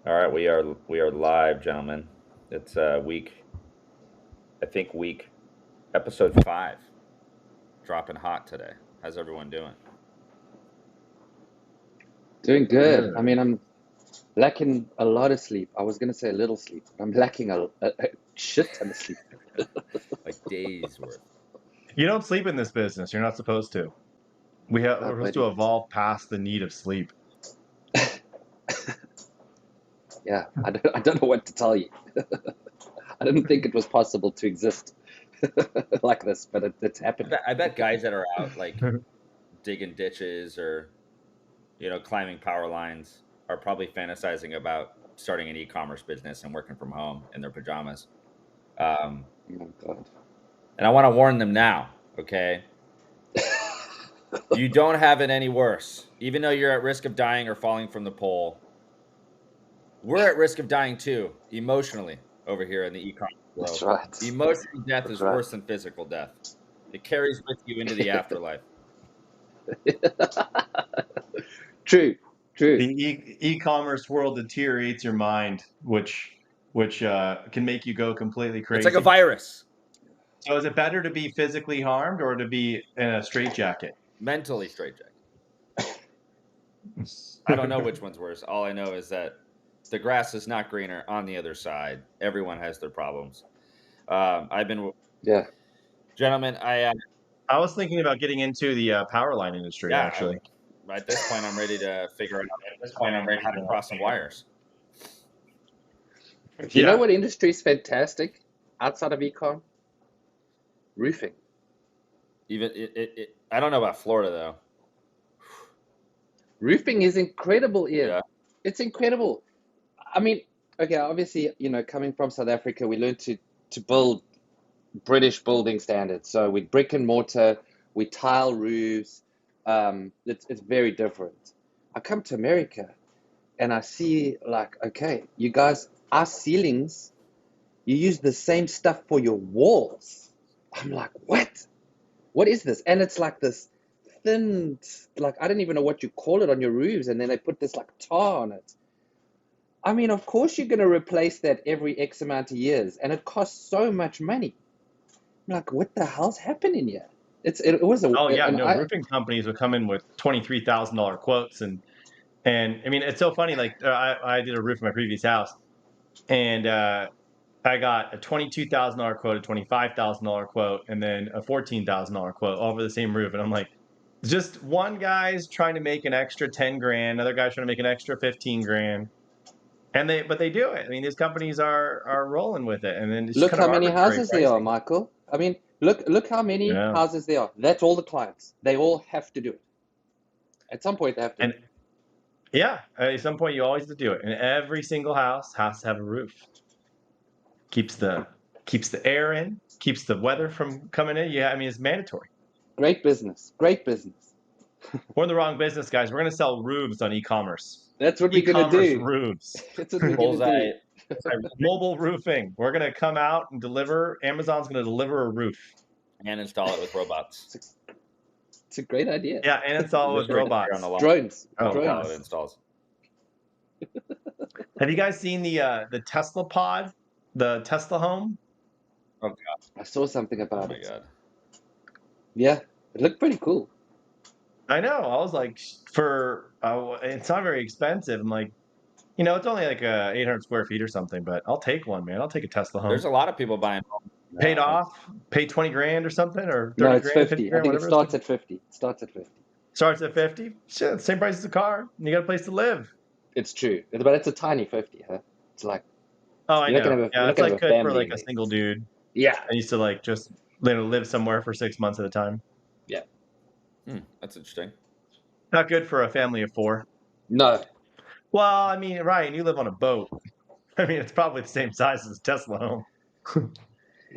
All right, we are live, gentlemen. It's week episode 5, dropping hot today. How's everyone doing? Doing good. I Good. mean, I'm lacking a lot of sleep. I was gonna say a little sleep. I'm lacking a shit ton of sleep. Like days worth. You don't sleep in this business. You're not supposed to. We're supposed to Buddy. evolve past the need of sleep. Yeah, I don't know what to tell you. I didn't think it was possible to exist like this, but it's I happening. bet, I bet guys that are out like digging ditches or climbing power lines are probably fantasizing about starting an e-commerce business and working from home in their pajamas. Um, Oh God. and I want to warn them now, okay? You don't have it any worse. Even though you're at risk of dying or falling from the pole, we're at risk of dying too, emotionally, over here in the e-commerce That's world. right. Emotional death That's is right. worse than physical death. It carries with you into the afterlife. True, true. The e-commerce world deteriorates your mind, which can make you go completely It's like a crazy. virus, So is it better to be physically harmed or to be in a straitjacket? mentally straitjacket. I don't know which one's worse. All I know is that the grass is not greener on the other side. Everyone has their problems. I've been, Yeah. gentlemen. I was thinking about getting into the power line industry, Yeah. actually. At this point, I'm ready to figure out how to cross some wires. You know Yeah. what industry is fantastic outside of ecom? Roofing. Even I don't know about Florida though. Roofing is incredible, Ian. Yeah. It's incredible. I mean, okay, obviously, coming from South Africa, we learned to build British building standards. So we brick and mortar, we tile roofs. It's very different. I come to America and I see like, okay, you guys, our ceilings, you use the same stuff for your walls. I'm like, what? What is this? And it's like this thin, like I don't even know what you call it on your roofs, and then they put this like tar on it. I mean, of course you're going to replace that every X amount of years, and it costs so much money. I'm like, what the hell's happening here? It was a Oh yeah, and no, I roofing companies would come in with $23,000 quotes, and I mean it's so funny. Like I did a roof in my previous house, and I got a $22,000 quote, a $25,000 quote, and then a $14,000 quote all for the same roof. And I'm like, just one guy's trying to make an extra 10 grand, another guy's trying to make an extra 15 grand, but they do it. I mean, these companies are rolling with it, and then it's look kind of how many arbitrary houses there are, pricing. Michael. I mean, look how many Yeah, houses there are. That's all the clients. They all have to do it. At some point, they have to do and it. yeah, at some point you always have to do it, and every single house has to have a roof. Keeps the air in, keeps the weather from coming in. Yeah, I mean it's mandatory. Great business. Great business. We're in the wrong business, guys. We're gonna sell roofs on e-commerce. That's what we're gonna E-commerce do. roofs. That's what we're gonna do. Bullseye. Mobile roofing. We're gonna come out and deliver. Amazon's gonna deliver a roof. And install it with robots. It's a great idea. Yeah, and install it with Literally here on robots. the line. Drones. Oh, While God. it installs. Have you guys seen the Tesla pod, the Tesla home? Oh God. I saw something Oh about my it. God. Yeah, it looked pretty cool. I know. I was like, it's not very expensive. I'm like, it's only like 800 square feet or something, but I'll take one, man. I'll take a Tesla home. There's a lot of people buying homes Paid now. off, pay 20 grand or something, or No, 30 it's grand, 50 50. I grand, think it whatever. starts at 50. It starts at 50. Starts at 50. Shit, same price as a car. And you got a place to live. It's true, but it's a tiny 50, huh? It's like Oh, I you're not know. gonna have Yeah, you're not it's gonna like have a good for family like in a there. single dude. Yeah, I used to like just live somewhere for 6 months at a time. yeah. That's interesting. Not good for a family of 4. No, Well, I mean, Ryan, you live on a boat. I mean, it's probably the same size as a Tesla home.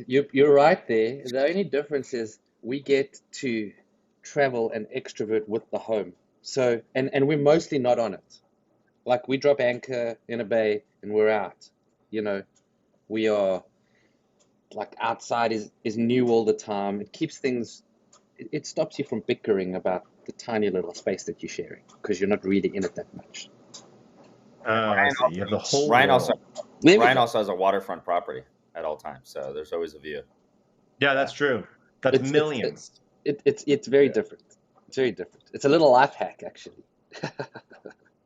you're right there. The only difference is we get to travel and extrovert with the home. So, and we're mostly not on it. Like we drop anchor in a bay and we're out. You know, we are like outside is new all the time. It keeps things. It stops you from bickering about the tiny little space that you're sharing because you're not really in it that much. I see. You have the whole Ryan world. also There we Ryan go. also has a waterfront property at all times, so there's always a view. Yeah, that's true. That's It's millions. it's very Yeah. different. It's very different. It's a little life hack, actually.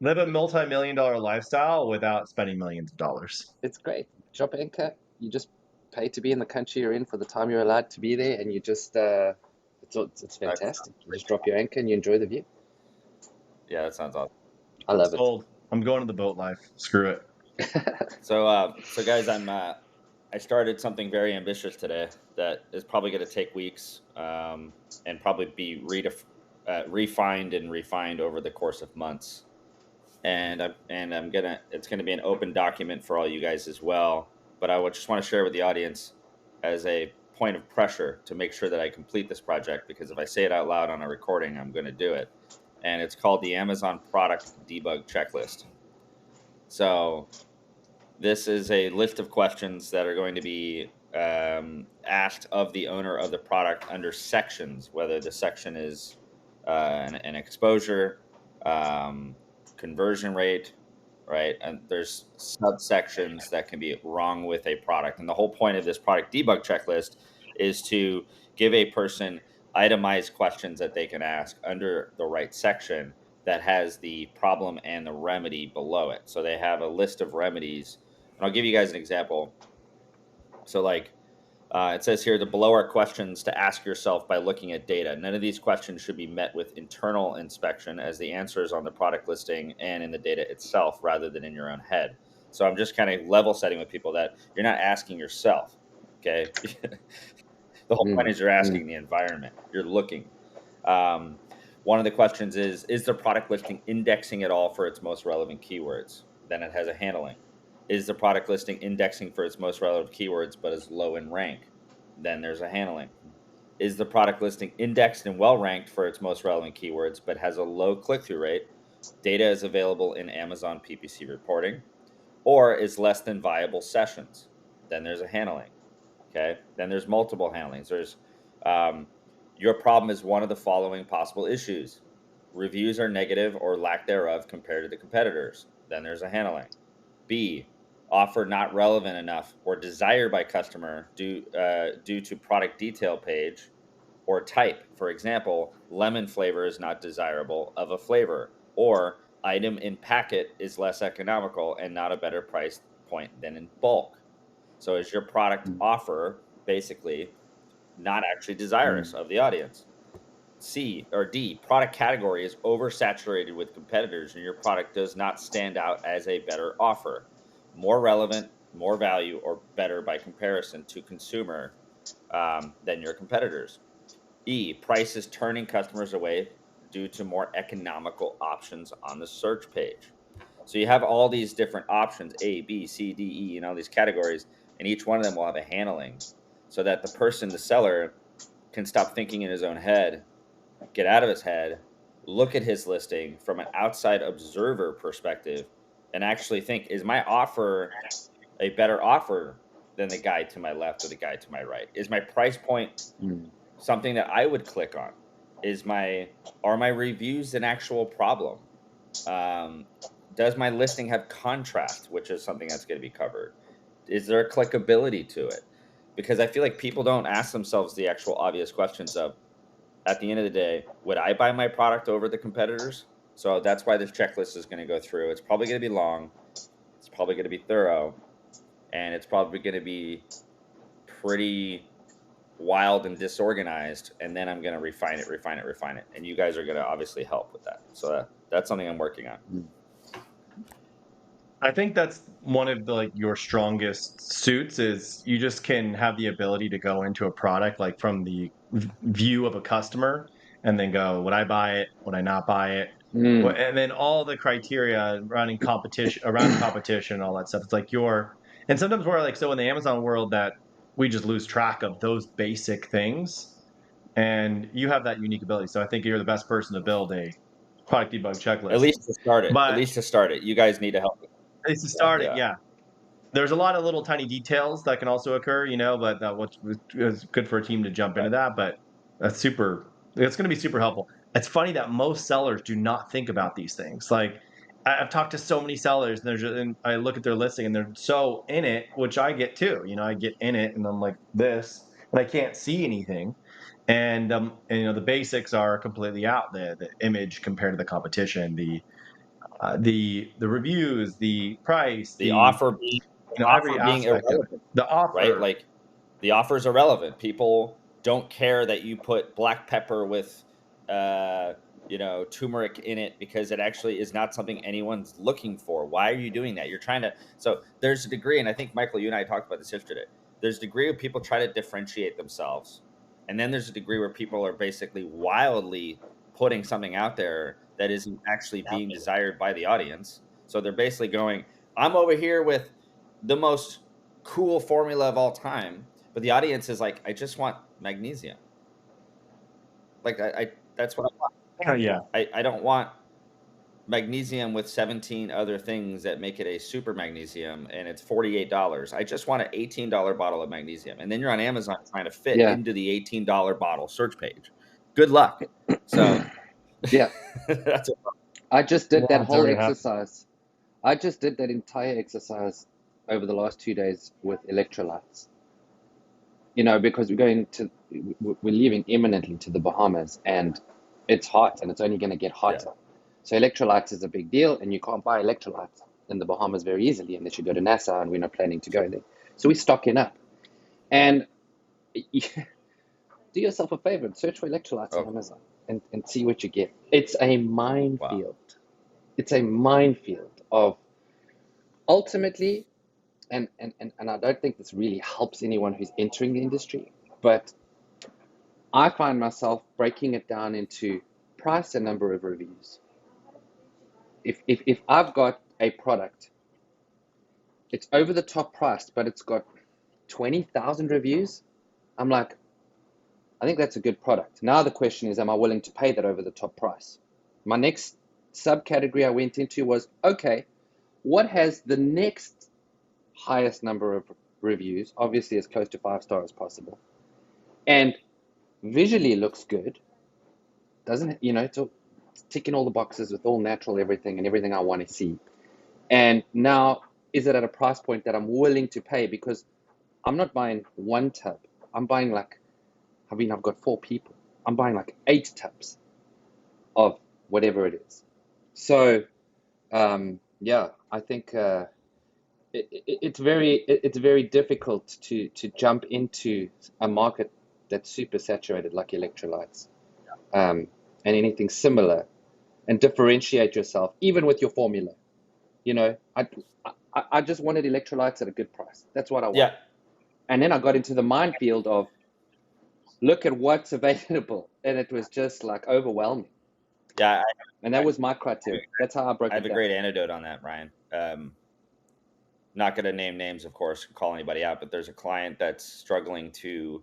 Live a multi-million-dollar lifestyle without spending millions of dollars. It's great. Job anchor. You just pay to be in the country you're in for the time you're allowed to be there, and you just it's fantastic. You just drop your anchor and you enjoy the view. Yeah, that sounds awesome. I love it. Sold. I'm going to the boat life. Screw it. So guys, I started something very ambitious today that is probably going to take weeks, and probably be refined and refined over the course of months. And it's gonna be an open document for all you guys as well. But just want to share with the audience as a point of pressure to make sure that I complete this project, because if I say it out loud on a recording, I'm going to do it. And it's called the Amazon Product Debug Checklist. So this is a list of questions that are going to be asked of the owner of the product under sections, whether the section is an exposure, conversion rate, right? And there's subsections that can be wrong with a product. And the whole point of this product debug checklist is to give a person itemized questions that they can ask under the right section that has the problem and the remedy below it. So they have a list of remedies. And I'll give you guys an example. So like it says here, the below are questions to ask yourself by looking at data. None of these questions should be met with internal inspection, as the answer is on the product listing and in the data itself rather than in your own head. So I'm just kind of level setting with people that you're not asking yourself, okay? The whole point is you're asking the environment. You're looking. One of the questions is the product listing indexing at all for its most relevant keywords? Then it has a handling. Is the product listing indexing for its most relevant keywords but is low in rank? Then there's a handling. Is the product listing indexed and well ranked for its most relevant keywords but has a low click-through rate? Data is available in Amazon PPC reporting. Or is less than viable sessions? Then there's a handling. Okay. Then there's multiple handlings. There's your problem is one of the following possible issues. Reviews are negative or lack thereof compared to the competitors. Then there's a handling. B, offer not relevant enough or desired by customer due to product detail page or type. For example, lemon flavor is not desirable of a flavor, or item in packet is less economical and not a better price point than in bulk. So is your product offer basically not actually desirous of the audience? C or D, product category is oversaturated with competitors and your product does not stand out as a better offer, more relevant, more value, or better by comparison to consumer than your competitors. E, price is turning customers away due to more economical options on the search page. So you have all these different options, A, B, C, D, E, and all these categories, and each one of them will have a handling so that the person, the seller, can stop thinking in his own head, get out of his head, look at his listing from an outside observer perspective, and actually think, is my offer a better offer than the guy to my left or the guy to my right? Is my price point something that I would click on? Are my reviews an actual problem? Does my listing have contrast, which is something that's going to be covered? Is there a clickability to it? Because I feel like people don't ask themselves the actual obvious questions of, at the end of the day, would I buy my product over the competitors? So that's why this checklist is going to go through. It's probably going to be long. It's probably going to be thorough. And it's probably going to be pretty wild and disorganized. And then I'm going to refine it. And you guys are going to obviously help with that. So that's something I'm working on. I think that's one of the, your strongest suits is you just can have the ability to go into a product like from the view of a customer and then go, would I buy it? Would I not buy it? And then all the criteria around competition, all that stuff. It's like and sometimes we're like, so in the Amazon world that we just lose track of those basic things. And you have that unique ability. So I think you're the best person to build a product debug checklist. At least to start it. But at least to start it. You guys need to help. At least to start it, yeah. There's a lot of little tiny details that can also occur, but that was good for a team to jump into that. But it's going to be super helpful. It's funny that most sellers do not think about these things. Like I've talked to so many sellers, and I look at their listing, and they're so in it, which I get too. I get in it, and I'm like this, and I can't see anything. And the basics are completely out. The image compared to the competition, the reviews, the price, The offer every being aspect of it. irrelevant, The right? offer. Like the offer is irrelevant. People don't care that you put black pepper with, turmeric in it because it actually is not something anyone's looking for. Why are you doing that? You're trying to. So there's a degree, and I think Michael, you and I talked about this yesterday. There's a degree where people try to differentiate themselves, and then there's a degree where people are basically wildly putting something out there that isn't actually being desired by the audience. So they're basically going, I'm over here with the most cool formula of all time, but the audience is like, I just want magnesium. Like I that's what I want. Oh, yeah. I don't want magnesium with 17 other things that make it a super magnesium, and it's $48. I just want an $18 bottle of magnesium. And then you're on Amazon trying to fit Yeah. into the $18 bottle search page. Good luck. So Yeah. that's it. I just did that it's whole already happened. exercise. I just did that entire exercise over the last 2 days with electrolytes. Because we're leaving imminently to the Bahamas, and it's hot, and it's only going to get hotter. So electrolytes is a big deal, and you can't buy electrolytes in the Bahamas very easily unless you go to Nassau, and we're not planning to go there. So we're stocking up. And do yourself a favor and search for electrolytes on Amazon and see what you get. It's a minefield. Wow. It's a minefield of ultimately, and I don't think this really helps anyone who's entering the industry, but I find myself breaking it down into price and number of reviews. If I've got a product, it's over the top priced, but it's got 20,000 reviews, I'm like, I think that's a good product. Now the question is, am I willing to pay that over the top price? My next subcategory I went into was, okay, what has the next highest number of reviews, obviously as close to 5 star as possible, and visually looks good, doesn't, it's ticking all the boxes with all natural everything and everything I want to see. And now, is it at a price point that I'm willing to pay? Because I'm not buying one tub. I'm buying I've got 4 people. I'm buying 8 tubs of whatever it is. So, yeah, I think it's very difficult to jump into a market that's super saturated like electrolytes, and anything similar, and differentiate yourself even with your formula. I just wanted electrolytes at a good price. That's what I want. Yeah. And then I got into the minefield of look at what's available, and it was just overwhelming. Yeah. And that was my criteria. That's how I broke it down. I have a great anecdote on that, Ryan. Not going to name names, of course, call anybody out, but there's a client that's struggling to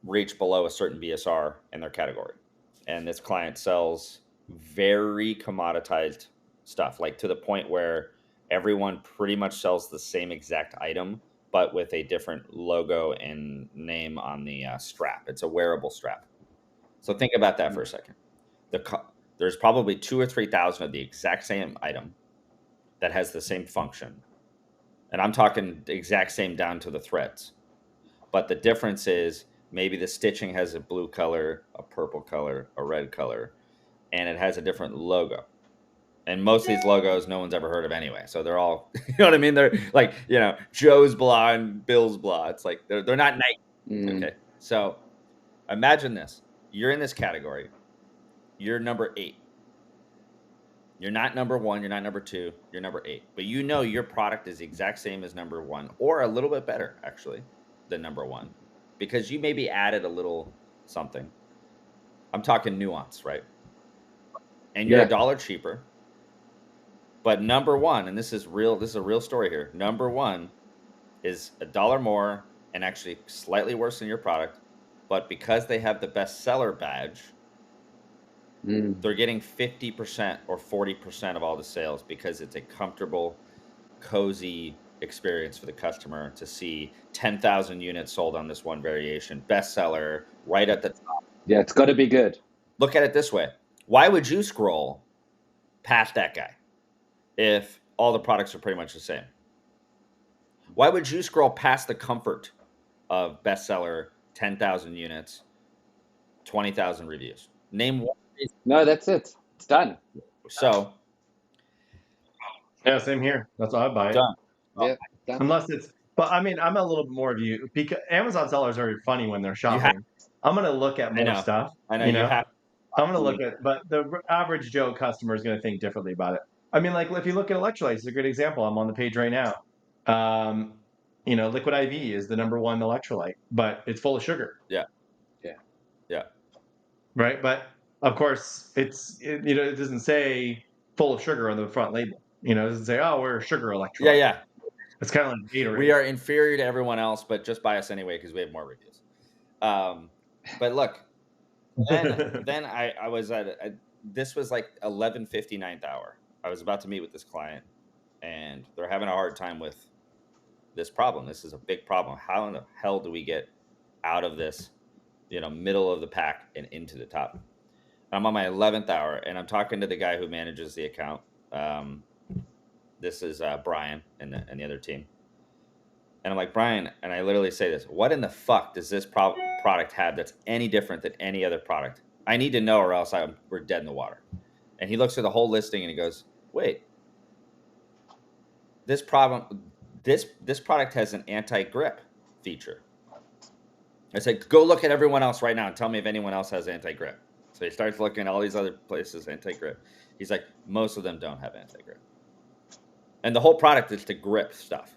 reach below a certain BSR in their category. And this client sells very commoditized stuff, to the point where everyone pretty much sells the same exact item, but with a different logo and name on the strap. It's a wearable strap. So think about that for a second. There's probably 2,000 or 3,000 of the exact same item that has the same function. And I'm talking the exact same down to the threads. But the difference is maybe the stitching has a blue color, a purple color, a red color, and it has a different logo. And most of these logos no one's ever heard of anyway. So they're all, you know what I mean? They're Joe's blah and Bill's blah. It's they're not Nike. Okay. So imagine this. You're in this category. You're number 8. You're not number 1. You're not number 2. You're number 8. But your product is the exact same as number 1, or a little bit better, actually, than number 1, because you maybe added a little something. I'm talking nuance, right? And you're $1 cheaper. But number 1, and this is a real story here. Number 1 is $1 more and actually slightly worse than your product. But because they have the bestseller badge, they're getting 50% or 40% of all the sales, because it's a comfortable, cozy experience for the customer to see 10,000 units sold on this one variation, bestseller, right at the top. Yeah, it's got to be good. Look at it this way. Why would you scroll past that guy if all the products are pretty much the same? Why would you scroll past the comfort of bestseller, 10,000 units, 20,000 reviews? Name one reason. No, that's it. It's done. So, Yeah, same here. That's why I buy it. done. Yeah, done. Unless it's, but I mean, I'm a little bit more of you because Amazon sellers are funny when they're You shopping. have, I'm gonna look at I more know, stuff. I know You you know, have. I'm gonna look at, but the average Joe customer is gonna think differently about it. I mean, like if you look at electrolytes, it's a good example. I'm on the page right now. Um, Liquid IV is the #1 electrolyte, but it's full of sugar, Yeah, Yeah. yeah, right? But of course, it doesn't say full of sugar on the front label. It doesn't say, oh, we're a sugar yeah, electrolyte. yeah. It's kind of like We Gatorade. are inferior to everyone else, but just buy us anyway because we have more reviews. But look, then I was this was like 11:59th hour. I was about to meet with this client, and they're having a hard time with this problem. This is a big problem. How in the hell do we get out of this, middle of the pack and into the top? I'm on my 11th hour, and I'm talking to the guy who manages the account. This is Brian and the other team. And I'm like, Brian, and I literally say this, what in the fuck does this product have that's any different than any other product? I need to know, or else we're dead in the water. And he looks at the whole listing and he goes, wait, this product has an anti-grip feature. I said, go look at everyone else right now and tell me if anyone else has anti-grip. So he starts looking at all these other places, anti-grip. He's like, most of them don't have anti-grip. And the whole product is to grip stuff.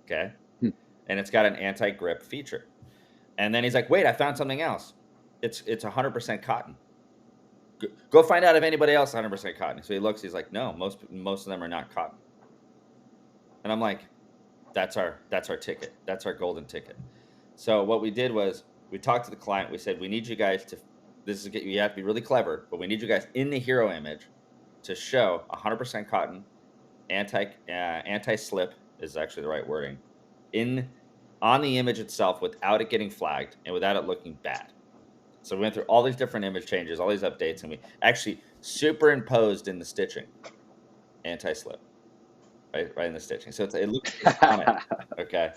Okay. And it's got an anti-grip feature. And then he's like, wait, I found something else. It's 100% cotton. Go find out if anybody else is 100% cotton. So he looks, he's like, no, most of them are not cotton. And I'm like, that's our ticket. That's our golden ticket. So what we did was we talked to the client. We said, we need you guys to, you have to be really clever, but we need you guys in the hero image to show 100% cotton, anti-slip is actually the right wording, on the image itself without it getting flagged and without it looking bad. So we went through all these different image changes, all these updates, and we actually superimposed in the stitching anti-slip, right in the stitching. So it looks on it, okay.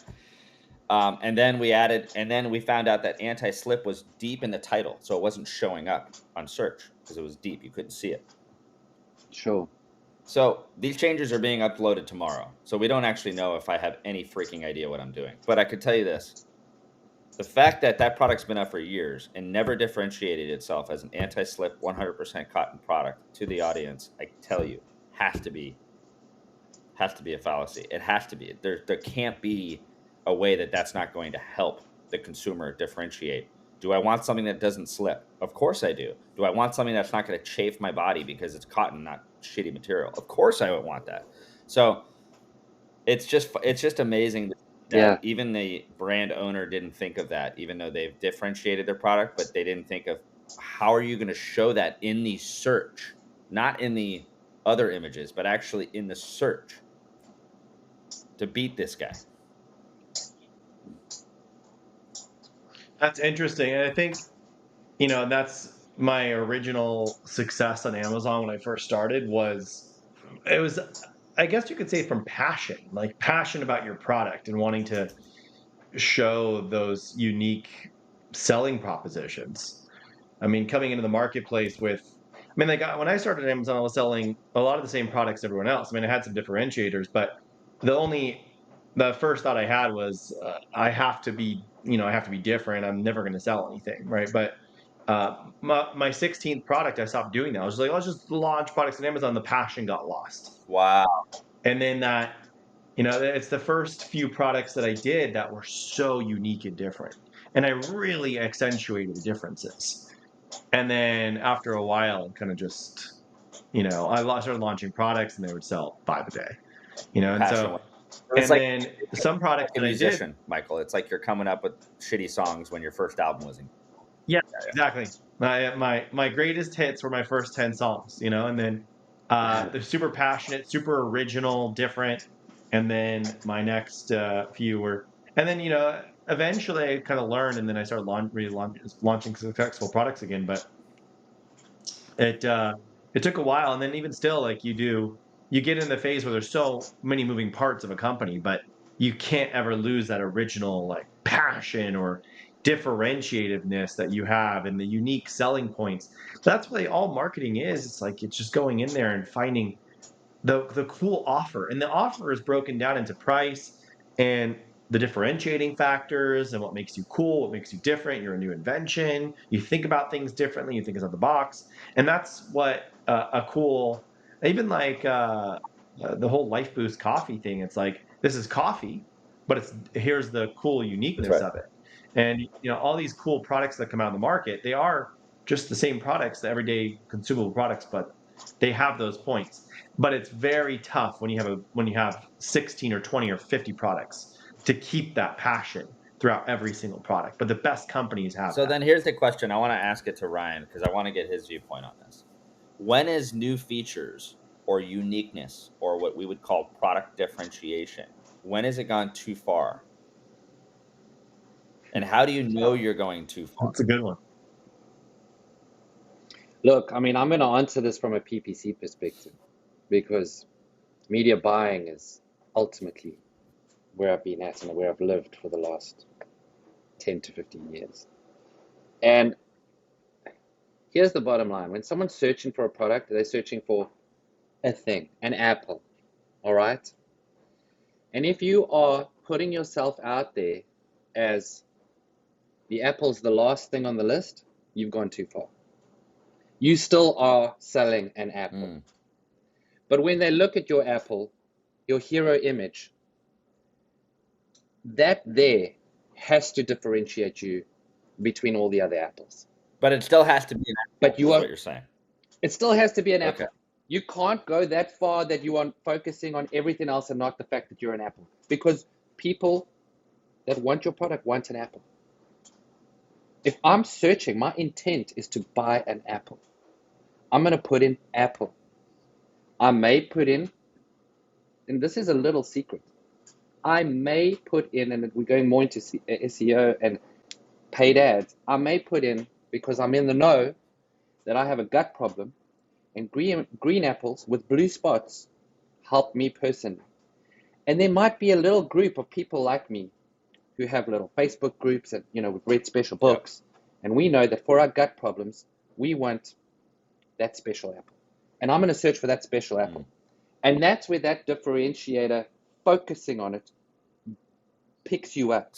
And then we found out that anti-slip was deep in the title, so it wasn't showing up on search because it was deep. You couldn't see it. Sure. So these changes are being uploaded tomorrow. So we don't actually know if I have any freaking idea what I'm doing. But I could tell you this. The fact that product's been up for years and never differentiated itself as an anti-slip 100% cotton product to the audience, I tell you, has to be a fallacy. It has to be. There can't be a way that's not going to help the consumer differentiate. Do I want something that doesn't slip? Of course I do. Do I want something that's not going to chafe my body because it's cotton, not shitty material? Of course I would want that. So it's just amazing that even the brand owner didn't think of that, even though they've differentiated their product, but they didn't think of how are you going to show that in the search, not in the other images, but actually in the search to beat this guy. That's interesting. And I think, that's my original success on Amazon when I first started it was, I guess you could say from passion, like passion about your product and wanting to show those unique selling propositions. I mean, coming into the marketplace like when I started at Amazon, I was selling a lot of the same products as everyone else. I mean, I had some differentiators, but the first thought I had was I have to be different. I'm never going to sell anything, right? But my 16th product, I stopped doing that. I was like, let's just launch products on Amazon. The passion got lost. Wow. And then it's the first few products that I did that were so unique and different. And I really accentuated the differences. And then after a while, kind of just, I started launching products and they would sell 5 a day, and so. It's and then some products like a musician, Michael. It's like you're coming up with shitty songs when your first album was in. Yeah, exactly. My greatest hits were my first 10 songs, and then they're super passionate, super original, different. And then my next few were, and then eventually I kind of learned, and then I started launching successful products again. But it took a while, and then even still, like you get in the phase where there's so many moving parts of a company, but you can't ever lose that original like passion or differentiativeness that you have and the unique selling points. That's what all marketing is. It's like it's just going in there and finding the cool offer, and the offer is broken down into price and the differentiating factors and what makes you cool, what makes you different. You're a new invention, you think about things differently, you think outside the box. And that's what a cool, even like the whole Life Boost coffee thing, it's like this is coffee, but it's here's the cool That's uniqueness right. of it. And all these cool products that come out of the market, they are just the same products, the everyday consumable products, but they have those points. But it's very tough when you have 16 or 20 or 50 products to keep that passion throughout every single product. But the best companies have So that. then here's the question. I want to ask it to Ryan because I want to get his viewpoint on this. When is new features or uniqueness or what we would call product differentiation, when has it gone too far? And how do you know you're going too far? That's a good one. Look, I mean, I'm going to answer this from a PPC perspective because media buying is ultimately where I've been at and where I've lived for the last 10 to 15 years. And here's the bottom line. When someone's searching for a product, they're searching for a thing, an apple, all right? And if you are putting yourself out there as the apple's the last thing on the list, you've gone too far. You still are selling an apple. But when they look at your apple, your hero image, that there has to differentiate you between all the other apples. But it still has to be an apple, But is what you're saying. It still has to be an apple. Okay. You can't go that far that you are focusing on everything else and not the fact that you're an apple. Because people that want your product want an apple. If I'm searching, my intent is to buy an apple. I'm going to put in apple. I may put in, and this is a little secret, I may put in, and we're going more into SEO and paid ads, I may put in, because I'm in the know, that I have a gut problem, and green apples with blue spots help me personally. And there might be a little group of people like me who have little Facebook groups and, we've read special books, and we know that for our gut problems, we want that special apple. And I'm going to search for that special apple. And that's where that differentiator, focusing on it, picks you up.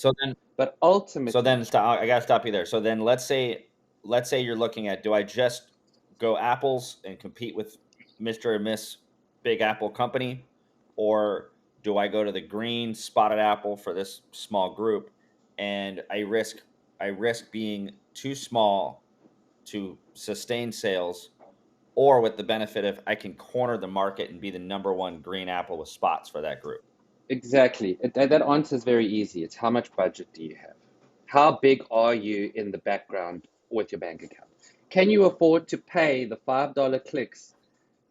But ultimately, I got to stop you there. So then let's say you're looking at, do I just go apples and compete with Mr. and Miss Big Apple company, or do I go to the green spotted apple for this small group, and I risk being too small to sustain sales, or with the benefit of I can corner the market and be the number one green apple with spots for that group? Exactly. That answer is very easy. It's how much budget do you have? How big are you in the background with your bank account? Can you afford to pay the $5 clicks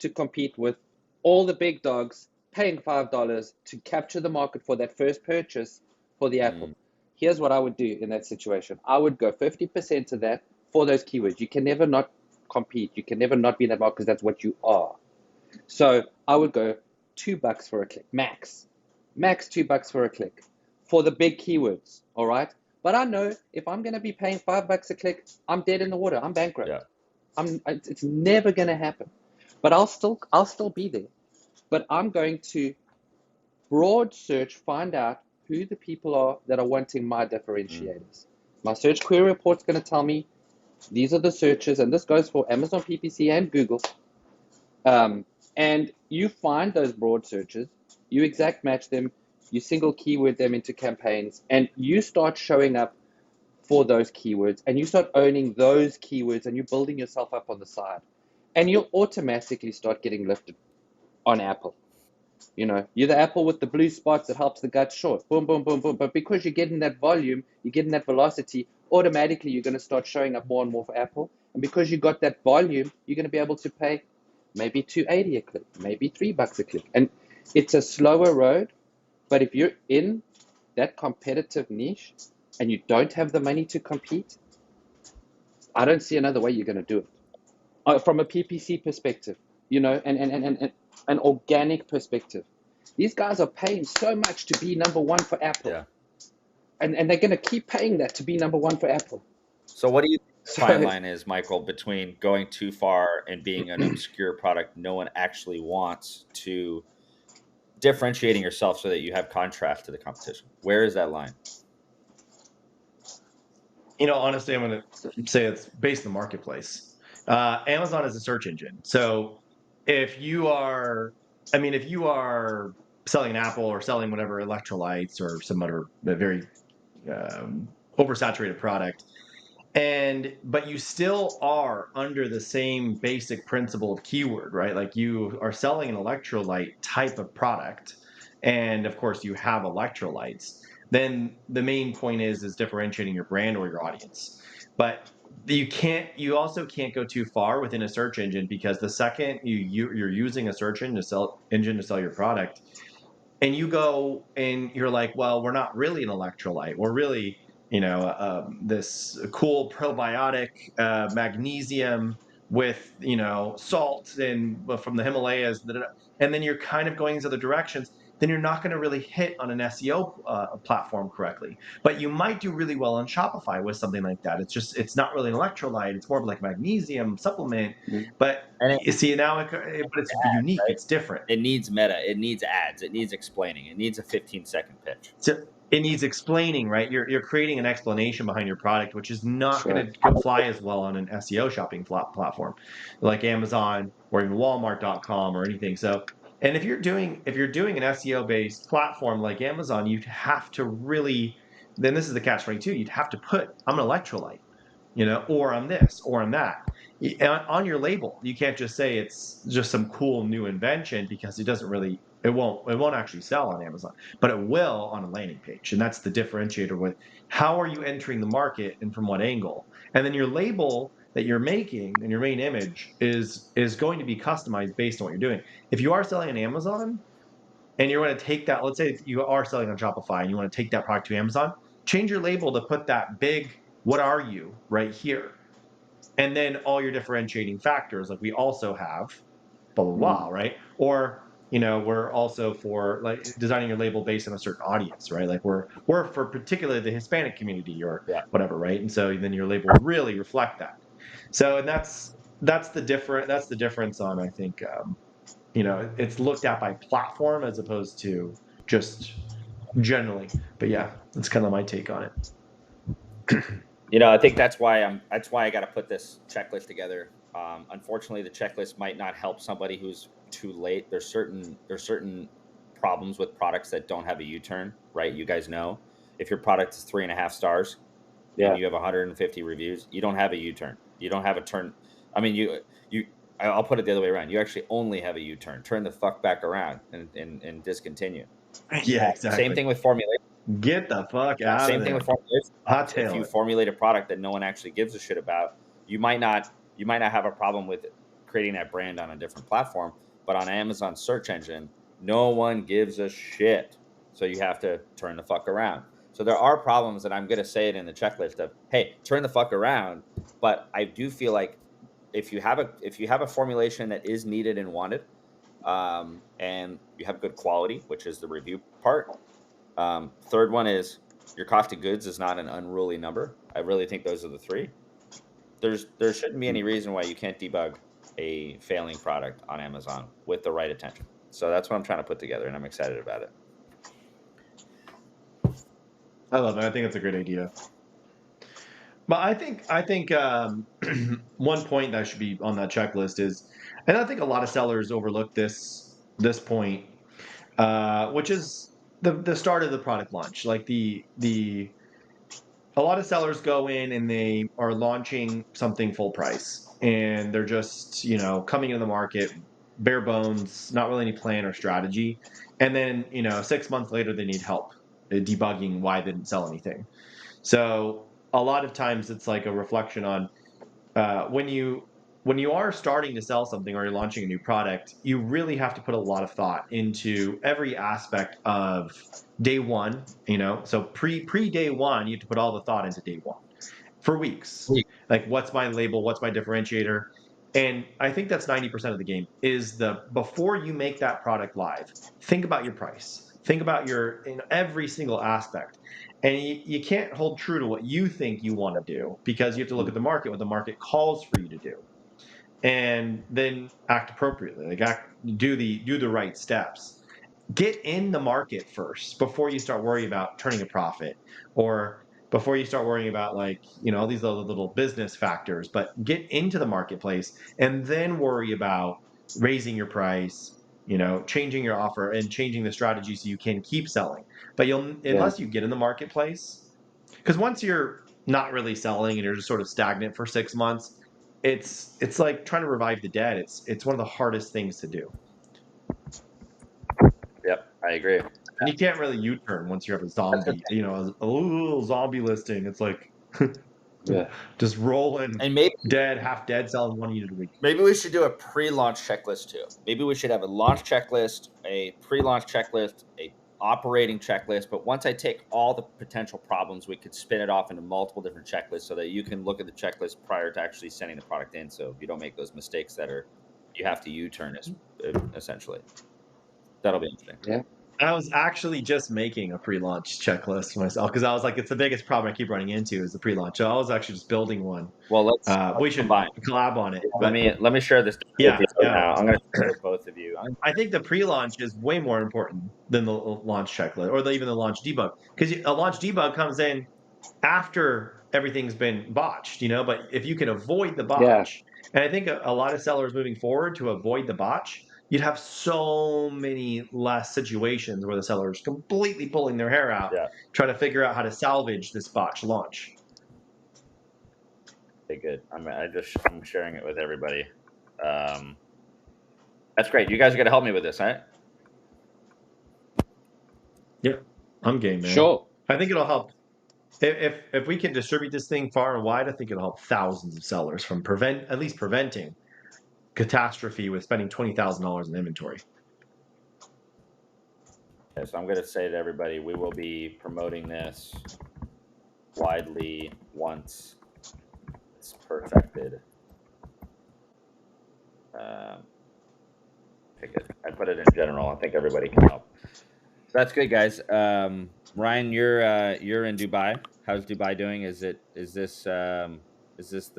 to compete with all the big dogs paying $5 to capture the market for that first purchase for the apple? Here's what I would do in that situation. I would go 50% of that for those keywords. You can never not compete. You can never not be in that market because that's what you are. So I would go $2 for a click, max $2 for a click for the big keywords. All right. But I know if I'm going to be paying $5 a click, I'm dead in the water. I'm bankrupt. Yeah. It's never going to happen. But I'll still be there. But I'm going to broad search, find out who the people are that are wanting my differentiators. My search query report's going to tell me these are the searches, and this goes for Amazon PPC and Google. And you find those broad searches, you exact match them, you single keyword them into campaigns, and you start showing up for those keywords, and you start owning those keywords, and you're building yourself up on the side. And you'll automatically start getting lifted on Apple. You're the apple with the blue spots that helps the gut short. Boom, boom, boom, boom. But because you're getting that volume, you're getting that velocity, automatically you're going to start showing up more and more for Apple. And because you got that volume, you're going to be able to pay maybe $2.80 a click, maybe $3 a click. And it's a slower road, but if you're in that competitive niche and you don't have the money to compete, I don't see another way you're going to do it. from a PPC perspective, and an organic perspective. These guys are paying so much to be number one for Apple, Yeah. and they're going to keep paying that to be number one for Apple. So what do you think the fine So line is, Michael, between going too far and being an obscure product no one actually wants to differentiating yourself so that you have contrast to the competition? Where is that line? Honestly, I'm going to say it's based on the marketplace. Amazon is a search engine. So if you are selling an Apple or selling whatever electrolytes or some other very oversaturated product, but you still are under the same basic principle of keyword, right? Like you are selling an electrolyte type of product, and of course you have electrolytes. Then the main point is differentiating your brand or your audience. But you also can't go too far within a search engine, because the second you're using a search engine to sell your product, and you go and you're like, well, we're not really an electrolyte, we're really this cool probiotic magnesium with salt and from the Himalayas, and then you're kind of going into the directions, then you're not going to really hit on an SEO platform correctly. But you might do really well on Shopify with something like that. It's not really an electrolyte, it's more of like magnesium supplement. But And you see now, but it's unique, right? it's different. It needs meta. It needs ads. It needs explaining. It needs a 15-second pitch. So it needs explaining, right? You're creating an explanation behind your product, which is not sure. going to fly as well on an SEO shopping platform like Amazon or even Walmart.com or anything. So, and if you're doing an SEO based platform like Amazon, you'd have to really, then this is the catch-22. You'd have to put, I'm an electrolyte, or I'm this, or I'm that on your label. You can't just say it's just some cool new invention, because it won't actually sell on Amazon, but it will on a landing page. And that's the differentiator with how are you entering the market and from what angle. And then your label that you're making and your main image is going to be customized based on what you're doing. If you are selling on Amazon and you're going to take that, let's say you are selling on Shopify and you want to take that product to Amazon, change your label to put that big, what are you, right here. And then all your differentiating factors, like we also have blah, blah, blah, right? Or, we're also for like designing your label based on a certain audience, right? Like we're for particularly the Hispanic community or whatever, right? And so then your label will really reflect that. So, and that's the difference on, I think, it's looked at by platform as opposed to just generally. But yeah, that's kind of my take on it. I think that's why I got to put this checklist together. Unfortunately, the checklist might not help somebody who's too late. There's certain problems with products that don't have a U-turn, right? You guys know, if your product is 3.5 stars and you have 150 reviews, you don't have a U-turn. You don't have a turn. I mean, I'll put it the other way around. You actually only have a U-turn. Turn the fuck back around and discontinue. Yeah, exactly. Same thing with formulation. Get the fuck out Same of thing there. with formulation. Hot If you formulate a product that no one actually gives a shit about, you might not have a problem with creating that brand on a different platform. But on Amazon search engine, no one gives a shit. So you have to turn the fuck around. So there are problems, and I'm going to say it in the checklist of, hey, turn the fuck around. But I do feel like if you have a formulation that is needed and wanted, and you have good quality, which is the review part. Third one is your cost of goods is not an unruly number. I really think those are the three. There shouldn't be any reason why you can't debug a failing product on Amazon with the right attention. So that's what I'm trying to put together, and I'm excited about it. I love it. I think it's a great idea. But I think one point that should be on that checklist is, and I think a lot of sellers overlook this point, which is the start of the product launch. Like a lot of sellers go in and they are launching something full price, and they're just coming into the market bare bones, not really any plan or strategy, and then 6 months later they need help debugging why they didn't sell anything. So a lot of times it's like a reflection on when you are starting to sell something or you're launching a new product, you really have to put a lot of thought into every aspect of day one. So pre day one, you have to put all the thought into day one for weeks. Like, what's my label? What's my differentiator? And I think that's 90% of the game is before you make that product live, think about your price, think about in every single aspect. And you can't hold true to what you think you want to do, because you have to look at the market, what the market calls for you to do, and then act appropriately, do the right steps. Get in the market first before you start worrying about turning a profit, or before you start worrying about, like, all these other little business factors. But get into the marketplace and then worry about raising your price, changing your offer and changing the strategy so you can keep selling. But Yeah. unless you get in the marketplace, because once you're not really selling and you're just sort of stagnant for 6 months, it's like trying to revive the dead. It's one of the hardest things to do. Yep, I agree. And you can't really U-turn once you have a zombie, a little zombie listing. It's like Yeah. just rolling And maybe half dead, selling 1 unit a week. we should do a pre-launch checklist too. Maybe we should have a launch checklist, a pre-launch checklist, a operating checklist. But once I take all the potential problems, we could spin it off into multiple different checklists so that you can look at the checklist prior to actually sending the product in. So you don't make those mistakes you have to U-turn essentially. That'll be interesting. Yeah. I was actually just making a pre-launch checklist for myself, because I was like, it's the biggest problem I keep running into is the pre-launch. So I was actually just building one. Well, let's We should combine. collab on it. Let me share this Yeah, with you yeah. now. I'm going to share with both of you. I think the pre-launch is way more important than the launch checklist, or even the launch debug, because a launch debug comes in after everything's been botched, But if you can avoid the botch, and I think a lot of sellers moving forward, to avoid the botch, you'd have so many less situations where the seller is completely pulling their hair out, trying to figure out how to salvage this botch launch. Okay, good. I'm sharing it with everybody. That's great. You guys are going to help me with this, right? Yeah, I'm game, man. Sure. I think it'll help. If we can distribute this thing far and wide, I think it'll help thousands of sellers from at least preventing catastrophe with spending $20,000 in inventory. Okay, so I'm going to say to everybody, we will be promoting this widely once it's perfected. Okay, good. I put it in general. I think everybody can help. That's good, guys. Ryan, you're in Dubai. How's Dubai doing? Is this the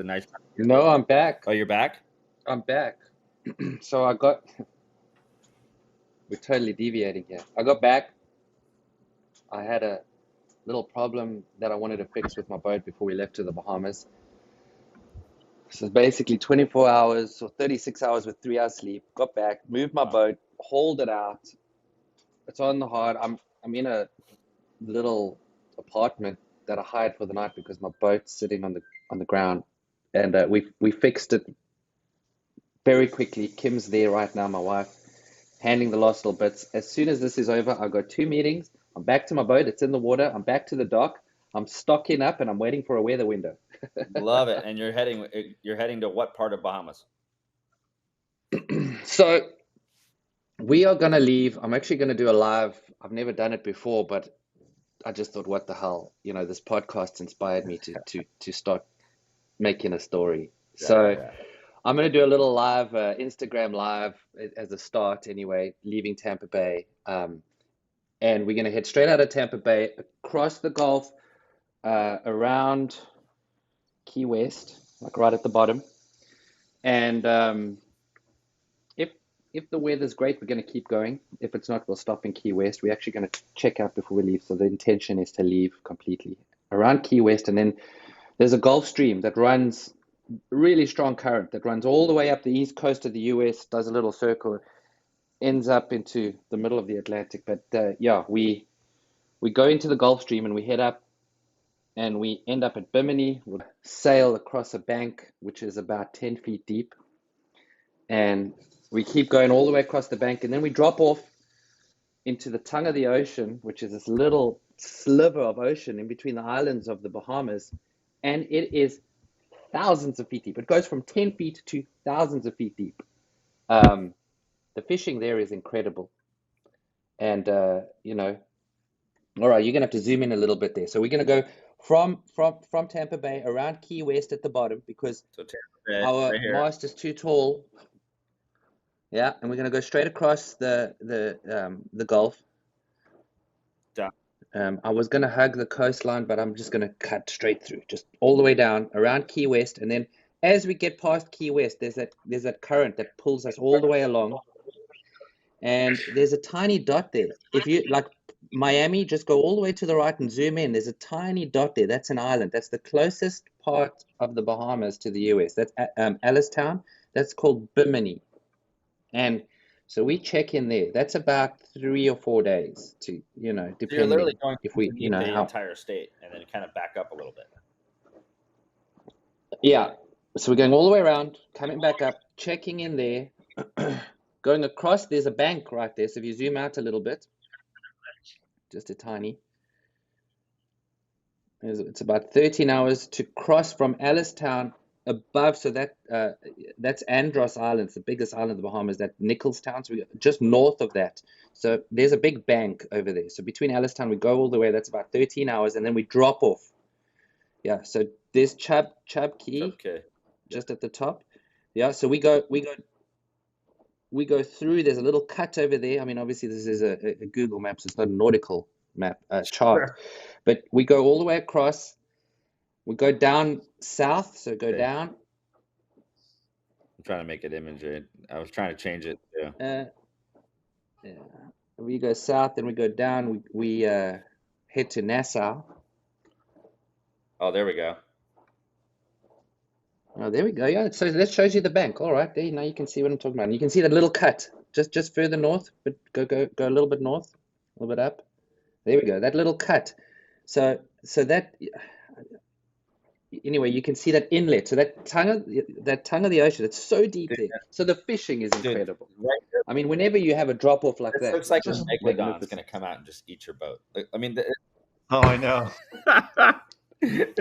nice? No, I'm back. Oh, you're back? I'm back. So we're totally deviating here. I got back. I had a little problem that I wanted to fix with my boat before we left to the Bahamas. So basically 24 hours or 36 hours with 3 hours sleep. Got back, moved my boat, hauled it out. It's on the hard. I'm in a little apartment that I hired for the night because my boat's sitting on the ground, and we fixed it very quickly. Kim's there right now, my wife, handling the last little bits. As soon as this is over, I've got 2 meetings. I'm back to my boat. It's in the water. I'm back to the dock. I'm stocking up, and I'm waiting for a weather window. Love it. And you're heading to what part of Bahamas? So we are going to leave. I'm actually going to do a live. I've never done it before, but I just thought, what the hell? This podcast inspired me to start making a story. I'm going to do a little live, Instagram live as a start anyway, leaving Tampa Bay. And we're going to head straight out of Tampa Bay, across the Gulf, around Key West, like right at the bottom. And if the weather's great, we're going to keep going. If it's not, we'll stop in Key West. We're actually going to check out before we leave. So the intention is to leave completely around Key West. And then there's a Gulf Stream that runs, really strong current that runs all the way up the east coast of the US, does a little circle, ends up into the middle of the Atlantic. But we go into the Gulf Stream and we head up and we end up at Bimini. We'll sail across a bank, which is about 10 feet deep. And we keep going all the way across the bank, and then we drop off into the tongue of the ocean, which is this little sliver of ocean in between the islands of the Bahamas, and it is thousands of feet deep. It goes from 10 feet to thousands of feet deep. The fishing there is incredible. And, all right, you're going to have to zoom in a little bit there. So we're going to go from Tampa Bay around Key West at the bottom, because So Tampa our right here. mast is too tall. Yeah, and we're going to go straight across the Gulf. Done. I was going to hug the coastline, but I'm just going to cut straight through, just all the way down around Key West, and then as we get past Key West, there's that current that pulls us all the way along, and there's a tiny dot there. If you like Miami, just go all the way to the right and zoom in. There's a tiny dot there. That's an island. That's the closest part of the Bahamas to the US. That's Ellistown. That's called Bimini, and so we check in there. That's about 3 or 4 days to, So you're depending literally going if we, underneath the how. entire state and then kind of back up a little bit. Yeah. So we're going all the way around, coming back up, checking in there, going across. There's a bank right there. So if you zoom out a little bit, just a tiny, it's about 13 hours to cross from Ellistown above. So that's Andros Island, it's the biggest island of the Bahamas, that Nicholstown. So we just north of that. So there's a big bank over there. So between Ellistown, we go all the way. That's about 13 hours, and then we drop off. Yeah. So there's Chub Key. Okay. Just at the top. Yeah, so we go through. There's a little cut over there. I mean, obviously this is a Google Maps, it's not a nautical map chart. Sure. But we go all the way across. We go down south, so go Okay. down. I'm trying to make it imagery. I was trying to change it too. Yeah. We go south, then we go down. We head to Nassau. Oh, there we go. Oh, there we go. Yeah, so that shows you the bank. All right, there now you can see what I'm talking about. And you can see that little cut just further north, but go a little bit north, a little bit up. There we go. That little cut. So that anyway, you can see that inlet. So that tongue of the ocean. It's so deep Dude, there. So the fishing is dude, incredible. right here, I mean, whenever you have a drop off like this that, looks like a just megalodon's going magnificent. to come out and just eat your boat. I mean, Oh, I know. Look at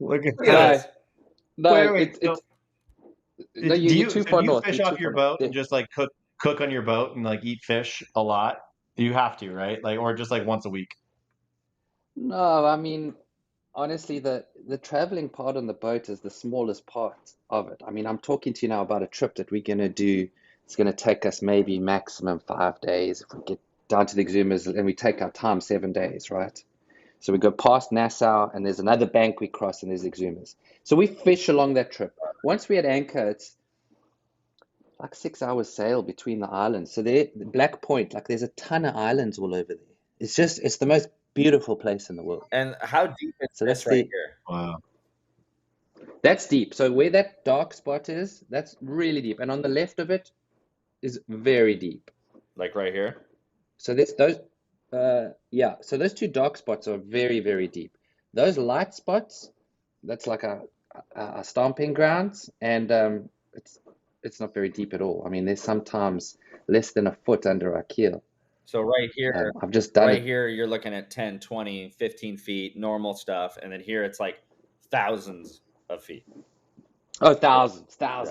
look at No, this. no, Wait. So, no, do you're you too so far do you north. fish You're off too your far north. boat and just like cook on your boat and like eat fish a lot? You have to, right? Like, or just like once a week. No, I mean, honestly, the traveling part on the boat is the smallest part of it. I mean, I'm talking to you now about a trip that we're gonna do. It's gonna take us maybe maximum 5 days if we get down to the Exumas, and we take our time 7 days, right? So we go past Nassau, and there's another bank we cross, and there's Exumas. So we fish along that trip. Once we at anchor, it's like 6 hours sail between the islands. So there, the Black Point, like there's a ton of islands all over there. It's the most beautiful place in the world. And how deep is So this that's right the here? Wow. That's deep. So where that dark spot is, that's really deep. And on the left of it is very deep. Like right here? So there's those, yeah. So those two dark spots are very, very deep. Those light spots, that's like a stomping grounds, and it's not very deep at all. I mean, there's sometimes less than a foot under our keel. So right here, I've just done right it. here, you're looking at 10, 20, 15 feet, normal stuff. And then here it's like thousands of feet. Oh, thousands of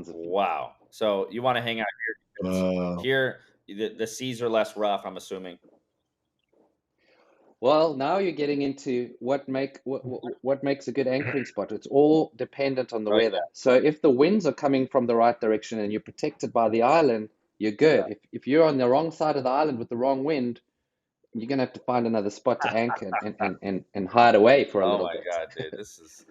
feet. Wow. So you want to hang out here because Wow. here the seas are less rough, I'm assuming. Well, now you're getting into what makes a good anchoring spot. It's all dependent on the Right. weather. So if the winds are coming from the right direction and you're protected by the island, you're good. If you're on the wrong side of the island with the wrong wind, you're gonna have to find another spot to anchor and hide away for a Oh little my bit. God, dude. This is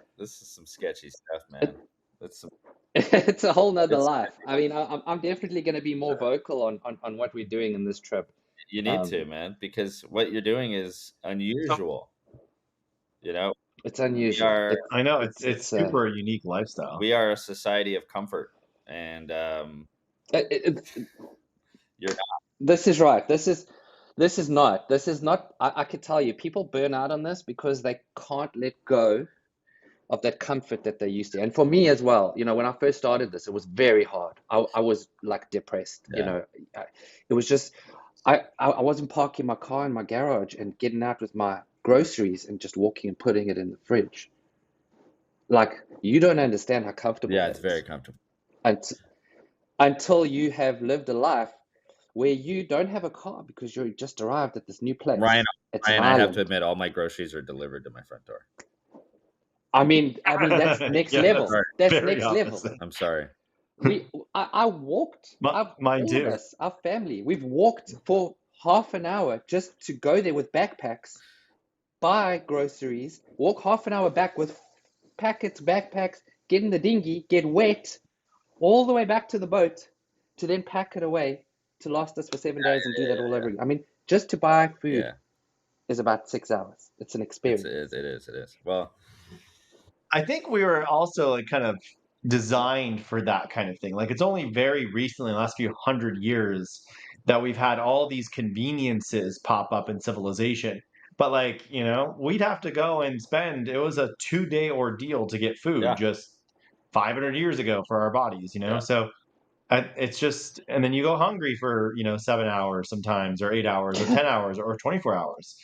some sketchy stuff, man. That's some It's a whole nother It's- life. I mean, I'm definitely going to be more vocal on what we're doing in this trip. you need to, man, because what you're doing is unusual. You know, It's unusual. are- I know it's It's, super unique lifestyle. we are a society of comfort, and you're not. This is right. This is not. I could tell you, people burn out on this because they can't let go of that comfort that they used to. And for me as well, when I first started this, it was very hard. I was like depressed. Yeah. It was just I wasn't parking my car in my garage and getting out with my groceries and just walking and putting it in the fridge. Like, you don't understand how comfortable Yeah, that it's is. very comfortable. Until you have lived a life where you don't have a car because you just arrived at this new place. Ryan, It's an I have island. to admit, all my groceries are delivered to my front door. That's next Yeah, that's level. That's very next level. opposite. I'm sorry. I walked. Mine All of too. us, our family, we've walked for half an hour just to go there with backpacks, buy groceries, walk half an hour back with packets, backpacks, get in the dinghy, get wet, all the way back to the boat, to then pack it away to last us for 7 days and do that all over again. Just to buy food Yeah, is about 6 hours. It's an experience. it is. Well, I think we were also like kind of designed for that kind of thing. Like it's only very recently, in the last few hundred years, that we've had all these conveniences pop up in civilization. But like, we'd have to go and spend, it was a 2-day ordeal to get food yeah, just 500 years ago for our bodies. yeah. So it's just, and then you go hungry for, 7 hours sometimes, or 8 hours, or 10 hours, or 24 hours.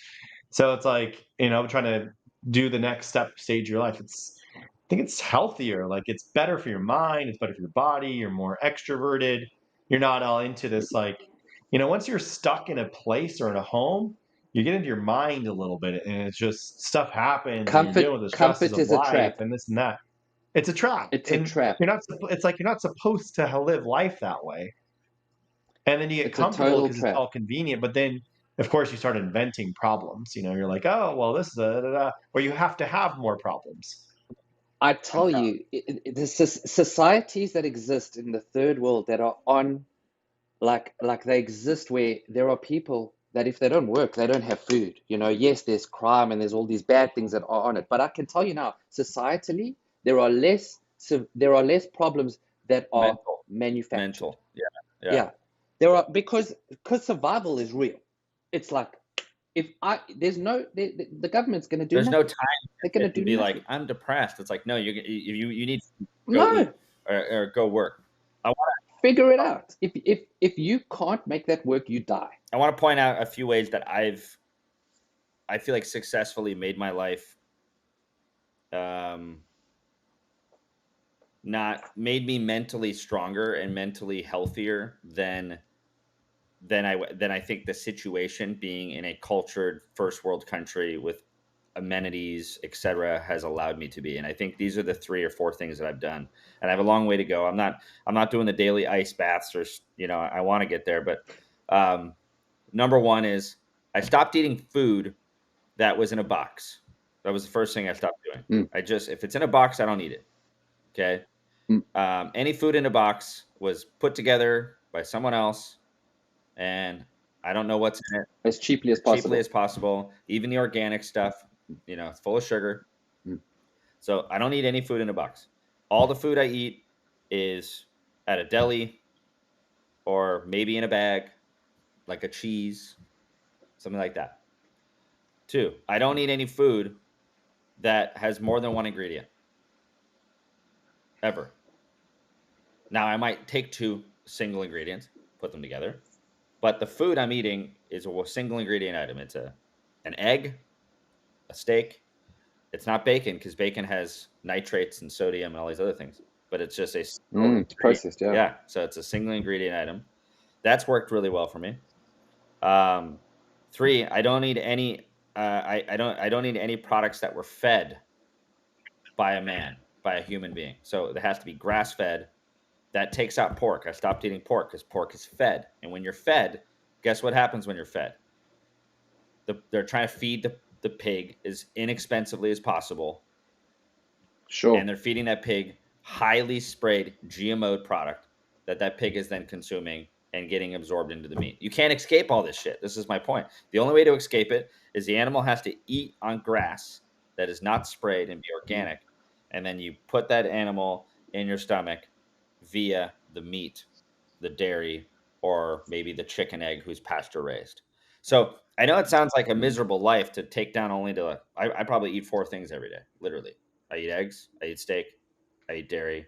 So it's like, trying to do the next stage of your life. I think it's healthier. Like it's better for your mind. It's better for your body. You're more extroverted. You're not all into this, like, once you're stuck in a place or in a home, you get into your mind a little bit and it's just stuff happens and you're Comfort, dealing with the stresses comfort of is a life trap. and this and that. It's a trap. It's a And trap. it's like you're not supposed to live life that way. And then you get It's a comfortable total because it's trap. all convenient. But then, of course, you start inventing problems. You're like, oh, well, this is or you have to have more problems. I tell you, the societies that exist in the third world that are on, like they exist where there are people that if they don't work, they don't have food. Yes, there's crime and there's all these bad things that are on it. But I can tell you now, societally, there are less problems that are manufactured. Mental. Yeah, yeah. Yeah, there are because survival is real. It's like if the government's going to do There's no nothing. time They're going to to do be nothing. like, I'm depressed. It's like, no, you need to go eat No, or go work. figure it out. If you can't make that work, you die. I want to point out a few ways that I feel like successfully made my life not made me mentally stronger and mentally healthier than I think the situation being in a cultured first world country with amenities, etc., has allowed me to be. And I think these are the 3 or 4 things that I've done. And I have a long way to go. I'm not doing the daily ice baths or I want to get there, but number 1 is I stopped eating food that was in a box. That was the first thing I stopped doing. If it's in a box, I don't eat it. Okay. Any food in a box was put together by someone else, and I don't know what's in it. As cheaply as possible. Even the organic stuff, it's full of sugar. So I don't eat any food in a box. All the food I eat is at a deli or maybe in a bag, like a cheese, something like that. 2, I don't eat any food that has more than 1 ingredient. Ever. Now, I might take 2 single ingredients, put them together, but the food I'm eating is a single ingredient item. It's an egg, a steak. It's not bacon because bacon has nitrates and sodium and all these other things, but it's just a it's processed. yeah. So it's a single ingredient item. That's worked really well for me. 3, I don't need any. I don't need any products that were fed by a human being. So it has to be grass fed. That takes out pork. I stopped eating pork because pork is fed. And when you're fed, guess what happens when you're fed? They're trying to feed the pig as inexpensively as possible. Sure. And they're feeding that pig highly sprayed GMO product that pig is then consuming and getting absorbed into the meat. You can't escape all this shit. This is my point. The only way to escape it is the animal has to eat on grass that is not sprayed and be organic. And then you put that animal in your stomach via the meat, the dairy, or maybe the chicken egg who's pasture raised. So I know it sounds like a miserable life to take down only to, I probably eat 4 things every day, literally. I eat eggs, I eat steak, I eat dairy.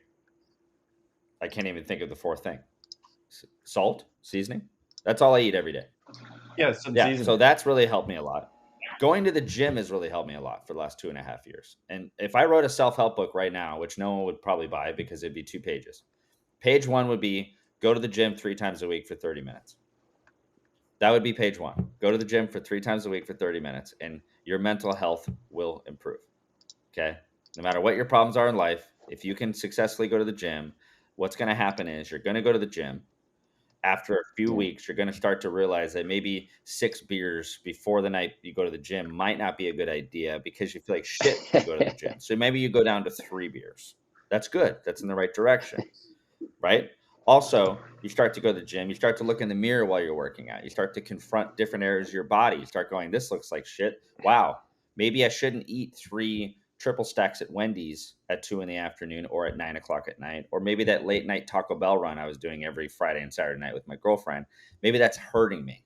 I can't even think of the 4th thing. Salt, seasoning. That's all I eat every day. Yeah, seasoning. So that's really helped me a lot. Going to the gym has really helped me a lot for the last 2.5 years. And if I wrote a self-help book right now, which no one would probably buy because it'd be 2 pages, page 1 would be go to the gym 3 times a week for 30 minutes. That would be page 1. Go to the gym for 3 times a week for 30 minutes, and your mental health will improve. Okay. No matter what your problems are in life, if you can successfully go to the gym, what's going to happen is you're going to go to the gym. After a few Yeah. weeks, you're going to start to realize that maybe 6 beers before the night you go to the gym might not be a good idea because you feel like shit when you go to the gym. So maybe you go down to 3 beers. That's good. That's in the right direction, right? Also, you start to go to the gym. You start to look in the mirror while you're working out. You start to confront different areas of your body. You start going, this looks like shit. Wow, maybe I shouldn't eat 3 triple stacks at Wendy's at 2 in the afternoon or at 9 o'clock at night. Or maybe that late night Taco Bell run I was doing every Friday and Saturday night with my girlfriend, maybe that's hurting me.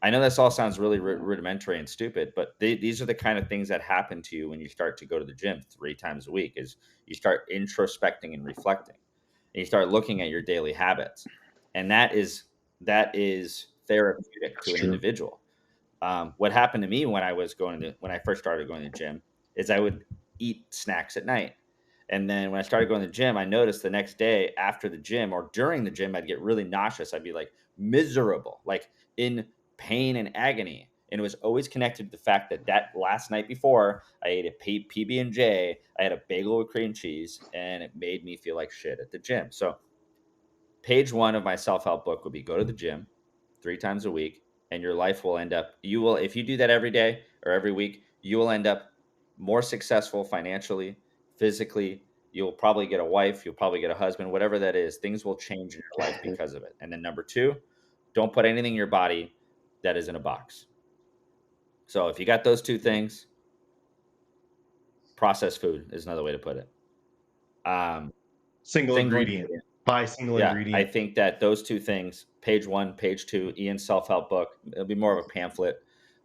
I know this all sounds really rudimentary and stupid, but these are the kind of things that happen to you when you start to go to the gym 3 times a week. Is you start introspecting and reflecting, and you start looking at your daily habits, and that is therapeutic to an true. individual. What happened to me when I first started going to the gym is I would eat snacks at night. And then when I started going to the gym, I noticed the next day after the gym or during the gym, I'd get really nauseous. I'd be like miserable, like in pain and agony. And it was always connected to the fact that last night before I ate a PB&J, I had a bagel with cream cheese, and it made me feel like shit at the gym. So page 1 of my self-help book would be go to the gym 3 times a week, and your life will end up, if you do that every day or every week, you will end up more successful financially, physically. You'll probably get a wife, you'll probably get a husband, whatever that is. Things will change in your life because of it. And then number 2, don't put anything in your body that is in a box. So if you got those 2 things, processed food is another way to put it. Single ingredient. Buy single ingredient. I think that those 2 things, page 1, page 2, Ian's self-help book, it'll be more of a pamphlet.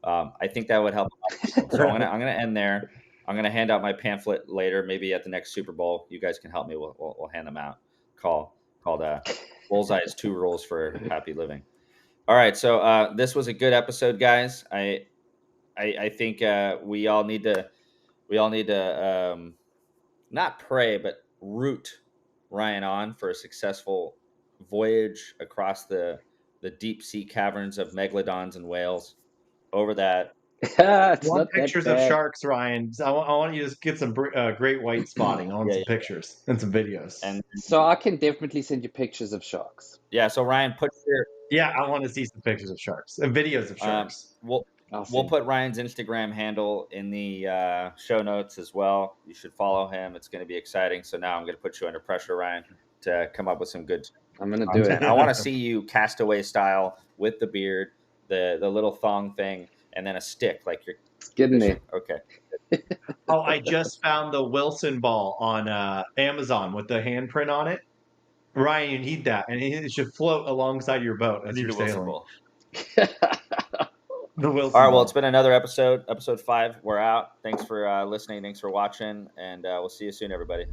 I think that would help a lot of people. So I'm gonna end there. I'm gonna hand out my pamphlet later, maybe at the next Super Bowl. You guys can help me. We'll hand them out. Called Bullseye's 2 Rules for Happy Living. All right, so this was a good episode, guys. I think we all need to not pray, but root Ryan on for a successful voyage across the deep sea caverns of megalodons and whales. Over that, I want pictures of sharks, Ryan. I want you to get some great white spotting. I want some pictures and some videos. And so I can definitely send you pictures of sharks. Yeah. So Ryan, I want to see some pictures of sharks and videos of sharks. We'll put Ryan's Instagram handle in the show notes as well. You should follow him. It's going to be exciting. So now I'm going to put you under pressure, Ryan, to come up with some good. I'm going to do it. I want to see you Castaway style with the beard, the little thong thing, and then a stick like you're getting me. Okay. I just found the Wilson ball on Amazon with the handprint on it. Ryan, you need that, and it should float alongside your boat as you're sailing. The Wilson All right, ball. well, it's been another episode 5. We're out. Thanks for listening. Thanks for watching, and we'll see you soon, everybody.